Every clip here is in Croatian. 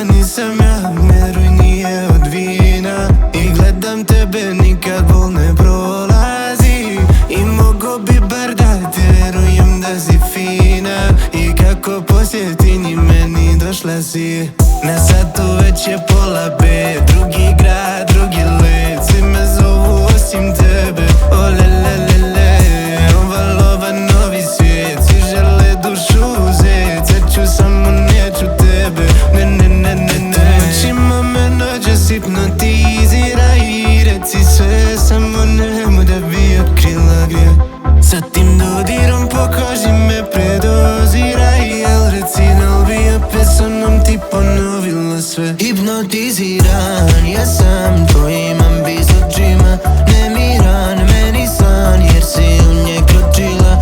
nisam ja, veruj nije od vina. I gledam tebe, nikad bol ne prolazi. I mogo bi bar da te verujem da si fina. I kako poslije ti ni meni došla si. Na satu već je 1:30, drugi grad, drugi let. Svi me zovu osim tebe, o lelelele. Ova lova novi svijet, svi žele dušu uzet. Sad ću samo neću tebe, ne ne ne ne ne. Noćima me nođes hipnotizira i reci sve, samo nemoj da bi otkrila gdje. Sa tim dodirom po koži me predozira. Jel reci da bi opet sa mnom ti ponovila sve. Hipnotiziran, ja sam tvojim ambizočima. Nemiran, meni san, jer si u nje kročila.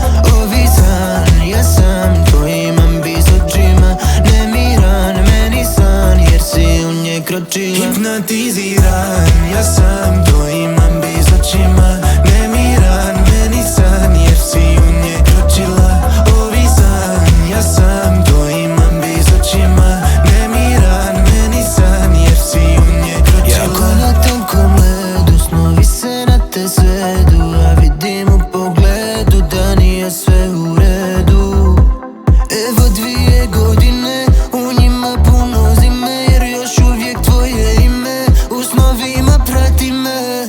Ovisan, ja sam tvojim ambizočima. Nemiran, meni san, jer si u nje kročila. Hipnotiziran, ja sam tvojim ambizočima. Nemiran, meni san, jer si u nje kročila. Ovisan, ja sam tvojim ambizočima. Nemiran, meni san, jer si u nje kročila. Jako na tankom ledu, snovi se na te svedu. A vidim u pogledu da nije sve u redu. Evo 2 godine, u njima puno zime. Jer još uvijek tvoje ime u snovima prati me.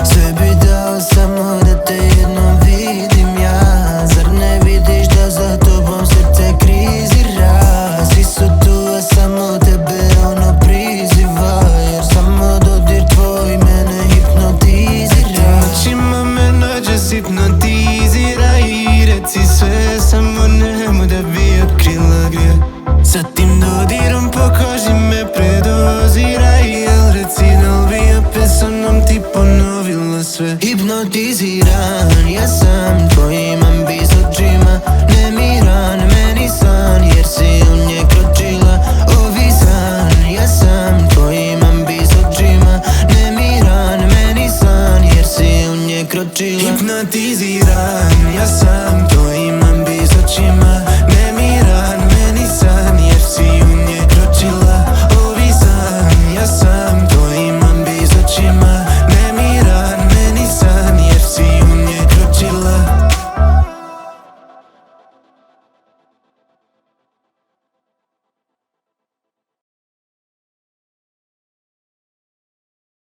Sve bi dao samo da te jednom vidim ja. Zar ne vidiš da za tobom srce krizira? Svi su tu, a samo tebe ono priziva. Jer samo dodir tvoj mene hipnotizira. Noćima me nođes hipnotizira i reci sve, samo nemoj da bi otkrila gdje. Sa tim dodirom po koži me predozira. Jel reci da bi opet sa mnom ti ponovila sve. Hipnotiziran, ja sam tvojim ambizočima. Nemiran, meni san, jer si u nje kročila. Ovisan, ja sam tvojim ambizočima. Nemiran, meni san, jer si u nje kročila. Hipnotiziran, ja sam tvojim ambizočima.